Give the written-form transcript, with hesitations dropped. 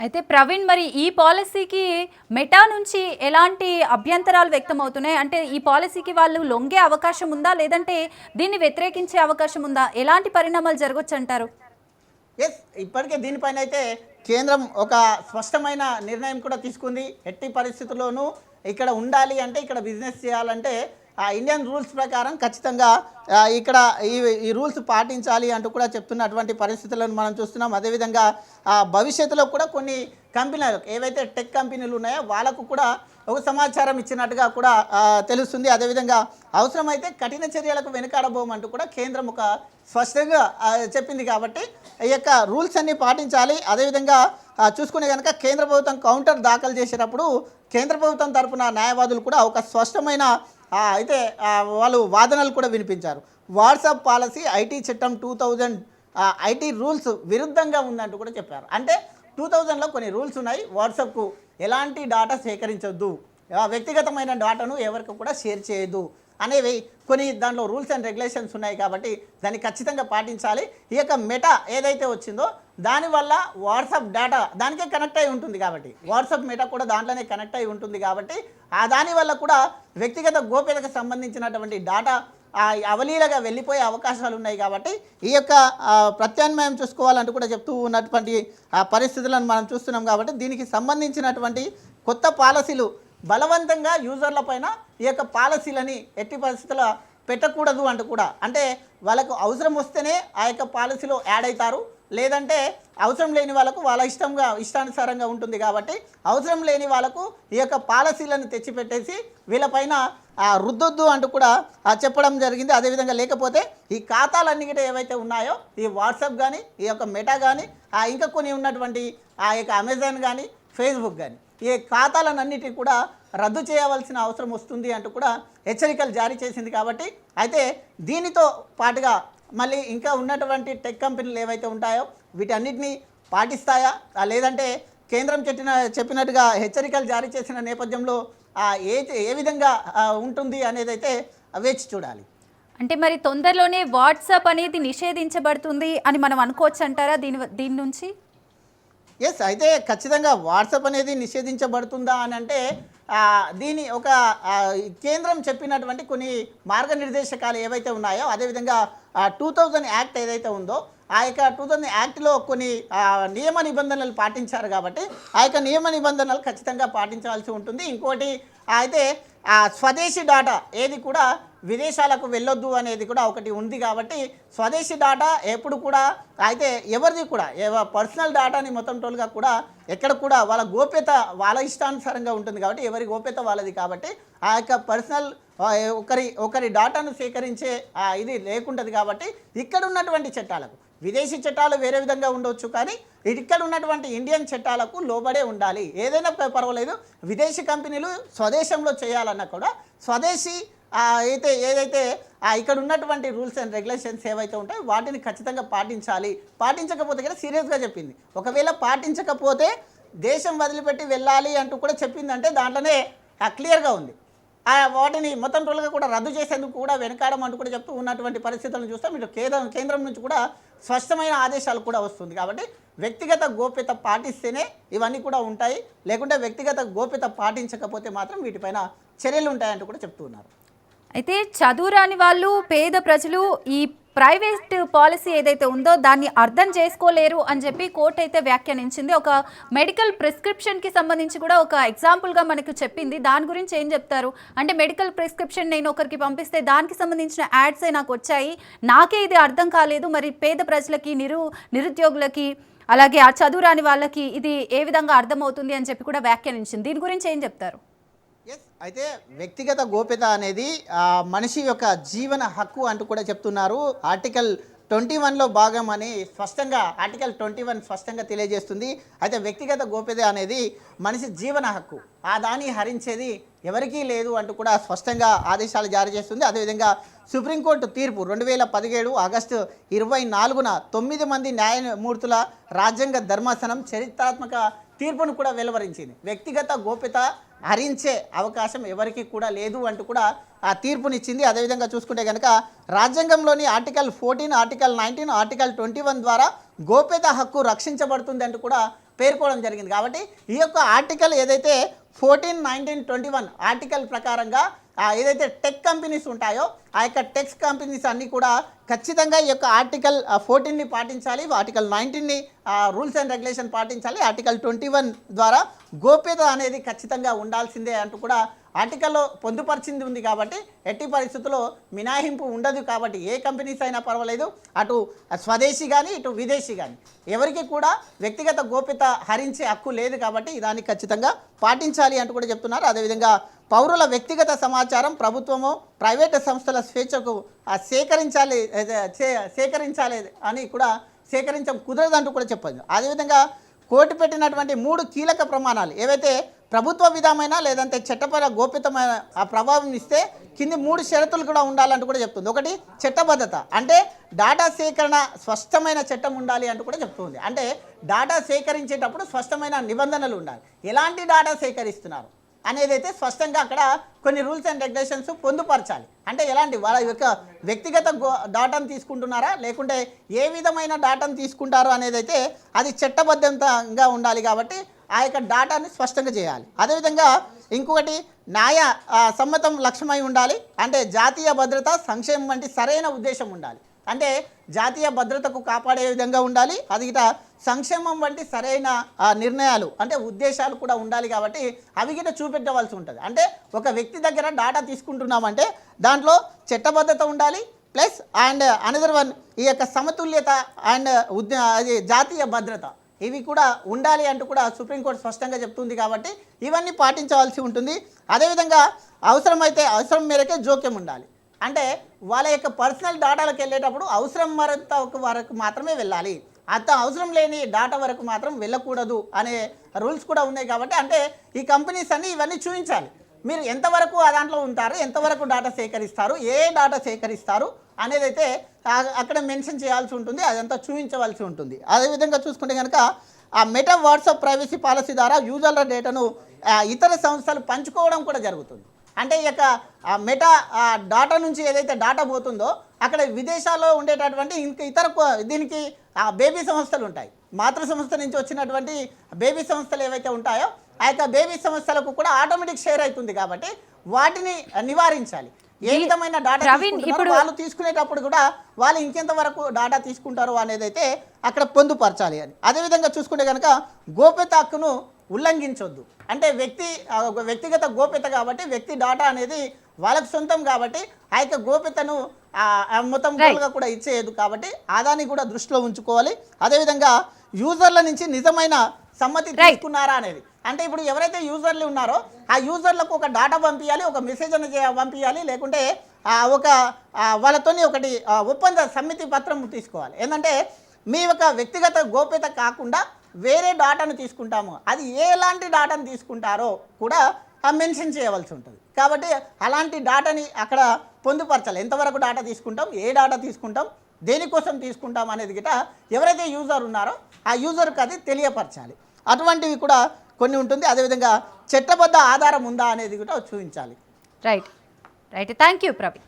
అయితే ప్రవీణ్, మరి ఈ పాలసీకి మెటా నుంచి ఎలాంటి అభ్యంతరాలు వ్యక్తమవుతున్నాయి? అంటే ఈ పాలసీకి వాళ్ళు లొంగే అవకాశం ఉందా? లేదంటే దీన్ని వ్యతిరేకించే అవకాశం ఉందా? ఎలాంటి పరిణామాలు జరగొచ్చంటారు? ఇప్పటికే దీనిపైన అయితే కేంద్రం ఒక స్పష్టమైన నిర్ణయం కూడా తీసుకుంది. ఎట్టి పరిస్థితుల్లోనూ ఇక్కడ ఉండాలి అంటే, ఇక్కడ బిజినెస్ చేయాలంటే ఇండియన్ రూల్స్ ప్రకారం ఖచ్చితంగా ఇక్కడ ఈ రూల్స్ పాటించాలి అంటూ కూడా చెప్తున్నటువంటి పరిస్థితులను మనం చూస్తున్నాం. అదేవిధంగా భవిష్యత్తులో కూడా కొన్ని కంపెనీలకు, ఏవైతే టెక్ కంపెనీలు ఉన్నాయో వాళ్ళకు కూడా ఒక సమాచారం ఇచ్చినట్టుగా కూడా తెలుస్తుంది. అదేవిధంగా అవసరమైతే కఠిన చర్యలకు వెనుకాడబోమంటూ కూడా కేంద్రం ఒక స్పష్టంగా చెప్పింది. కాబట్టి ఈ యొక్క రూల్స్ అన్నీ పాటించాలి. అదేవిధంగా చూసుకునే కనుక కేంద్ర ప్రభుత్వం కౌంటర్ దాఖలు చేసేటప్పుడు కేంద్ర ప్రభుత్వం తరపున న్యాయవాదులు కూడా ఒక స్పష్టమైన అయితే వాళ్ళు వాదనలు కూడా వినిపించారు. వాట్సాప్ పాలసీ ఐటీ చట్టం 2000 ఐటీ రూల్స్ విరుద్ధంగా ఉందంటూ కూడా చెప్పారు. అంటే 2000లో కొన్ని రూల్స్ ఉన్నాయి. వాట్సాప్కు ఎలాంటి డాటా సేకరించొద్దు, వ్యక్తిగతమైన డాటాను ఎవరికి కూడా షేర్ చేయొద్దు అనేవి కొన్ని దాంట్లో రూల్స్ అండ్ రెగ్యులేషన్స్ ఉన్నాయి. కాబట్టి దాన్ని ఖచ్చితంగా పాటించాలి. ఈ యొక్క మెటా ఏదైతే వచ్చిందో దానివల్ల వాట్సాప్ డేటా దానికే కనెక్ట్ అయి ఉంటుంది. కాబట్టి వాట్సాప్ మెటా కూడా దాంట్లోనే కనెక్ట్ అయి ఉంటుంది. కాబట్టి దానివల్ల కూడా వ్యక్తిగత గోప్యతకు సంబంధించినటువంటి డాటా అవలీలగా వెళ్ళిపోయే అవకాశాలు ఉన్నాయి. కాబట్టి ఈ యొక్క ప్రత్యామ్నాయం చూసుకోవాలంటూ కూడా చెప్తూ ఉన్నటువంటి పరిస్థితులను మనం చూస్తున్నాం. కాబట్టి దీనికి సంబంధించినటువంటి కొత్త పాలసీలు బలవంతంగా యూజర్ల పైన ఈ యొక్క పాలసీలని ఎట్టి పరిస్థితుల్లో పెట్టకూడదు అంటూ కూడా, అంటే వాళ్ళకు అవసరం వస్తేనే ఆ యొక్క పాలసీలో యాడ్ అవుతారు, లేదంటే అవసరం లేని వాళ్ళకు వాళ్ళ ఇష్టానుసారంగా ఉంటుంది. కాబట్టి అవసరం లేని వాళ్ళకు ఈ యొక్క పాలసీలను తెచ్చిపెట్టేసి వీళ్ళపైన రుద్దొద్దు అంటూ కూడా చెప్పడం జరిగింది. అదేవిధంగా లేకపోతే ఈ ఖాతాలన్నిటి ఏవైతే ఉన్నాయో ఈ వాట్సాప్ కానీ, ఈ యొక్క మెటా కానీ, ఇంకా కొన్ని ఉన్నటువంటి ఆ యొక్క అమెజాన్ కానీ, ఫేస్బుక్ కానీ, ఈ ఖాతాలన్నిటికీ కూడా రద్దు చేయవలసిన అవసరం వస్తుంది అంటూ కూడా హెచ్చరికలు జారీ చేసింది. కాబట్టి అయితే దీనితో పాటుగా మళ్ళీ ఇంకా ఉన్నటువంటి టెక్ కంపెనీలు ఏవైతే ఉంటాయో వీటన్నిటిని పాటిస్తాయా, లేదంటే కేంద్రం చెప్పినట్టుగా హెచ్చరికలు జారీ చేసిన నేపథ్యంలో ఏ విధంగా ఉంటుంది అనేది అయితే వేచి చూడాలి. అంటే మరి తొందరలోనే వాట్సాప్ అనేది నిషేధించబడుతుంది అని మనం అనుకోవచ్చు అంటారా దీని నుంచి? అయితే ఖచ్చితంగా వాట్సాప్ అనేది నిషేధించబడుతుందా అని అంటే దీని ఒక కేంద్రం చెప్పినటువంటి కొన్ని మార్గనిర్దేశకాలు ఏవైతే ఉన్నాయో, అదేవిధంగా 2000 యాక్ట్ ఏదైతే ఉందో ఆ యొక్క 2000 యాక్ట్లో కొన్ని నియమ నిబంధనలు పాటించారు. కాబట్టి ఆ యొక్క నియమ నిబంధనలు ఖచ్చితంగా పాటించాల్సి ఉంటుంది. ఇంకోటి అయితే స్వదేశీ డాటా ఏది కూడా విదేశాలకు వెళ్ళొద్దు అనేది కూడా ఒకటి ఉంది. కాబట్టి స్వదేశీ డాటా ఎప్పుడు కూడా అయితే ఎవరిది కూడా పర్సనల్ డాటాని మొత్తం టోల్గా కూడా ఎక్కడ కూడా వాళ్ళ గోప్యత వాళ్ళ ఇష్టానుసారంగా ఉంటుంది. కాబట్టి ఎవరి గోప్యత వాళ్ళది. కాబట్టి ఆ యొక్క పర్సనల్ ఒకరి డాటాను సేకరించే ఇది లేకుంటుంది. కాబట్టి ఇక్కడ ఉన్నటువంటి చట్టాలకు, విదేశీ చట్టాలు వేరే విధంగా ఉండవచ్చు, కానీ ఇక్కడ ఉన్నటువంటి ఇండియన్ చట్టాలకు లోబడే ఉండాలి. ఏదైనా పర్వాలేదు. విదేశీ కంపెనీలు స్వదేశంలో చేయాలన్నా కూడా స్వదేశీ ఏదైతే ఇక్కడ ఉన్నటువంటి రూల్స్ అండ్ రెగ్యులేషన్స్ ఏవైతే ఉంటాయో వాటిని ఖచ్చితంగా పాటించాలి. పాటించకపోతే కూడా సీరియస్గా చెప్పింది. ఒకవేళ పాటించకపోతే దేశం వదిలిపెట్టి వెళ్ళాలి అంటూ కూడా చెప్పిందంటే దాంట్లోనే క్లియర్గా ఉంది. వాటిని మొత్తం టోల్గా కూడా రద్దు చేసేందుకు కూడా వెనకాడం అంటూ కూడా చెప్తూ ఉన్నటువంటి పరిస్థితులను చూస్తాం. ఇటు కేంద్రం నుంచి కూడా స్పష్టమైన ఆదేశాలు కూడా వస్తుంది. కాబట్టి వ్యక్తిగత గోప్యత పాటిస్తేనే ఇవన్నీ కూడా ఉంటాయి, లేకుంటే వ్యక్తిగత గోప్యత పాటించకపోతే మాత్రం వీటిపైన చర్యలు ఉంటాయంటూ కూడా చెప్తూ ఉన్నారు. అయితే చదువురాని వాళ్ళు, పేద ప్రజలు ఈ ప్రైవేట్ పాలసీ ఏదైతే ఉందో దాన్ని అర్థం చేసుకోలేరు అని చెప్పి కోర్టు అయితే వ్యాఖ్యానించింది. ఒక మెడికల్ ప్రిస్క్రిప్షన్కి సంబంధించి కూడా ఒక ఎగ్జాంపుల్గా మనకు చెప్పింది. దాని గురించి ఏం చెప్తారు? అంటే మెడికల్ ప్రిస్క్రిప్షన్ నేను ఒకరికి పంపిస్తే దానికి సంబంధించిన యాడ్సే నాకు వచ్చాయి, నాకే ఇది అర్థం కాలేదు. మరి పేద ప్రజలకి, నిరుద్యోగులకి, అలాగే ఆ చదువురాని వాళ్ళకి ఇది ఏ విధంగా అర్థమవుతుంది అని చెప్పి కూడా వ్యాఖ్యానించింది. దీని గురించి ఏం చెప్తారు? అయితే వ్యక్తిగత గోప్యత అనేది మనిషి యొక్క జీవన హక్కు అంటూ కూడా చెప్తున్నారు. ఆర్టికల్ 21లో భాగం అని స్పష్టంగా ఆర్టికల్ 21 స్పష్టంగా తెలియజేస్తుంది. అయితే వ్యక్తిగత గోప్యత అనేది మనిషి జీవన హక్కు, దాన్ని హరించేది ఎవరికీ లేదు అంటూ కూడా స్పష్టంగా ఆదేశాలు జారీ చేస్తుంది. అదేవిధంగా సుప్రీంకోర్టు తీర్పు 2017 ఆగస్టు 24న 9 మంది న్యాయమూర్తుల రాజ్యాంగ ధర్మాసనం చరిత్రాత్మక తీర్పును కూడా వెలువరించింది. వ్యక్తిగత గోప్యత హరించే అవకాశం ఎవరికి కూడా లేదు అంటూ కూడా ఆ తీర్పునిచ్చింది. అదేవిధంగా చూసుకుంటే కనుక రాజ్యాంగంలోని ఆర్టికల్ 14, ఆర్టికల్ 19, ఆర్టికల్ 21 ద్వారా గోప్యత హక్కు రక్షించబడుతుంది అంటూ కూడా పేర్కోవడం జరిగింది. కాబట్టి ఈ యొక్క ఆర్టికల్ ఏదైతే 14, 19, 21 ఆర్టికల్ ప్రకారంగా ఏదైతే టెక్ కంపెనీస్ ఉంటాయో ఆ యొక్క టెక్ కంపెనీస్ అన్నీ కూడా ఖచ్చితంగా ఈ యొక్క ఆర్టికల్ 14ని పాటించాలి, ఆర్టికల్ 19ని రూల్స్ అండ్ రెగ్యులేషన్ పాటించాలి, ఆర్టికల్ 21 ద్వారా గోప్యత అనేది ఖచ్చితంగా ఉండాల్సిందే అంటూ కూడా ఆర్టికల్లో పొందుపరిచింది ఉంది. కాబట్టి ఎట్టి పరిస్థితుల్లో మినహాయింపు ఉండదు. కాబట్టి ఏ కంపెనీస్ అయినా పర్వాలేదు, అటు స్వదేశీ కానీ ఇటు విదేశీ కానీ ఎవరికి కూడా వ్యక్తిగత గోప్యత హరించే హక్కు లేదు. కాబట్టి దాన్ని ఖచ్చితంగా పాటించాలి అంటూ కూడా చెప్తున్నారు. అదేవిధంగా పౌరుల వ్యక్తిగత సమాచారం ప్రభుత్వము ప్రైవేటు సంస్థల స్వేచ్ఛకు సేకరించాలి అని కూడా కుదరదంటూ కూడా చెప్పచ్చు. అదేవిధంగా కోర్టు పెట్టినటువంటి 3 కీలక ప్రమాణాలు ఏవైతే ప్రభుత్వ విధమైన లేదంటే చట్టపర గోప్యతమైన ప్రభావం ఇస్తే కింది 3 షరతులు కూడా ఉండాలంటూ కూడా చెప్తుంది. ఒకటి చట్టబద్ధత, అంటే డాటా సేకరణ స్పష్టమైన చట్టం ఉండాలి అంటూ కూడా చెప్తుంది. అంటే డాటా సేకరించేటప్పుడు స్పష్టమైన నిబంధనలు ఉండాలి. ఎలాంటి డాటా సేకరిస్తున్నారు అనేది అయితే స్పష్టంగా అక్కడ కొన్ని రూల్స్ అండ్ రెగ్యులేషన్స్ పొందుపరచాలి. అంటే ఎలాంటి వాళ్ళ యొక్క వ్యక్తిగత డాటాను తీసుకుంటున్నారా లేకుంటే ఏ విధమైన డాటాను తీసుకుంటారో అనేది అయితే అది చట్టబద్ధంగా ఉండాలి. కాబట్టి ఆ యొక్క డాటాని స్పష్టంగా చేయాలి. అదేవిధంగా ఇంకొకటి న్యాయ సమ్మతం లక్ష్యమై ఉండాలి. అంటే జాతీయ భద్రత సంక్షేమం వంటి సరైన ఉద్దేశం ఉండాలి. అంటే జాతీయ భద్రతకు కాపాడే విధంగా ఉండాలి. అది ఇట సంక్షేమం వంటి సరైన నిర్ణయాలు అంటే ఉద్దేశాలు కూడా ఉండాలి. కాబట్టి అవి గిట చూపెట్టవలసి ఉంటుంది. అంటే ఒక వ్యక్తి దగ్గర డాటా తీసుకుంటున్నామంటే దాంట్లో చట్టబద్ధత ఉండాలి, ప్లస్ అండ్ అనదర్ వన్ ఈ యొక్క సమతుల్యత అండ్ అది జాతీయ భద్రత ఇవి కూడా ఉండాలి అంటూ కూడా సుప్రీంకోర్టు స్పష్టంగా చెప్తుంది. కాబట్టి ఇవన్నీ పాటించవలసి ఉంటుంది. అదేవిధంగా అవసరం మేరకే జోక్యం ఉండాలి. అంటే వాళ్ళ యొక్క పర్సనల్ డాటాలకు వెళ్ళేటప్పుడు అవసరం వరకు మాత్రమే వెళ్ళాలి, అవసరం లేని డాటా వరకు మాత్రం వెళ్ళకూడదు అనే రూల్స్ కూడా ఉన్నాయి. కాబట్టి అంటే ఈ కంపెనీస్ అన్నీ ఇవన్నీ చూపించాలి. మీరు ఎంతవరకు ఆ దాంట్లో ఉంటారు, ఎంతవరకు డాటా సేకరిస్తారు, ఏ డాటా సేకరిస్తారు అనేది అయితే అక్కడ మెన్షన్ చేయాల్సి ఉంటుంది, అదంతా చూపించవలసి ఉంటుంది. అదేవిధంగా చూసుకుంటే కనుక ఆ మెటా వాట్సాప్ ప్రైవసీ పాలసీ ద్వారా యూజర్ల డేటాను ఇతర సంస్థలు పంచుకోవడం కూడా జరుగుతుంది. అంటే ఈ యొక్క మెటా డాటా నుంచి ఏదైతే డాటా పోతుందో అక్కడ విదేశాల్లో ఉండేటటువంటి ఇతర దీనికి బేబీ సంస్థలు ఉంటాయి. మాతృ సంస్థ నుంచి వచ్చినటువంటి బేబీ సంస్థలు ఏవైతే ఉంటాయో ఆ యొక్క బేబీ సంస్థలకు కూడా ఆటోమేటిక్ షేర్ అవుతుంది. కాబట్టి వాటిని నివారించాలి. ఏ విధమైన డాటా వాళ్ళు తీసుకునేటప్పుడు కూడా వాళ్ళు ఇంకెంత వరకు డాటా తీసుకుంటారు అనేది అయితే అక్కడ పొందుపరచాలి అని. అదేవిధంగా చూసుకుంటే కనుక గోప్యత హక్కును ఉల్లంఘించొద్దు. అంటే వ్యక్తిగత గోప్యత కాబట్టి వ్యక్తి డాటా అనేది వాళ్ళకు సొంతం కాబట్టి ఆ యొక్క గోప్యతను మొత్తం కూడా ఇచ్చేయదు. కాబట్టి ఆదాన్ని కూడా దృష్టిలో ఉంచుకోవాలి. అదేవిధంగా యూజర్ల నుంచి నిజమైన సమ్మతి తీసుకున్నారా అనేది, అంటే ఇప్పుడు ఎవరైతే యూజర్లు ఉన్నారో ఆ యూజర్లకు ఒక డాటా పంపించాలి, ఒక మెసేజ్ అనేది పంపించాలి, లేకుంటే ఒక వాళ్ళతోని ఒకటి ఒప్పంద సమ్మతి పత్రం తీసుకోవాలి. ఏంటంటే మీ యొక్క వ్యక్తిగత గోప్యత కాకుండా వేరే డాటాను తీసుకుంటాము, అది ఎలాంటి డాటాను తీసుకుంటారో కూడా మెన్షన్ చేయవలసి ఉంటుంది. కాబట్టి అలాంటి డాటాని అక్కడ పొందుపరచాలి. ఎంతవరకు డాటా తీసుకుంటాం, ఏ డాటా తీసుకుంటాం, దేనికోసం తీసుకుంటాం అనేది గిట ఎవరైతే యూజర్ ఉన్నారో ఆ యూజర్కి అది తెలియపరచాలి. అటువంటివి కూడా కొన్ని ఉంటుంది. అదేవిధంగా చట్టబద్ధ ఆధారం ఉందా అనేది కూడా చూపించాలి. రైట్. Thank you Praveen.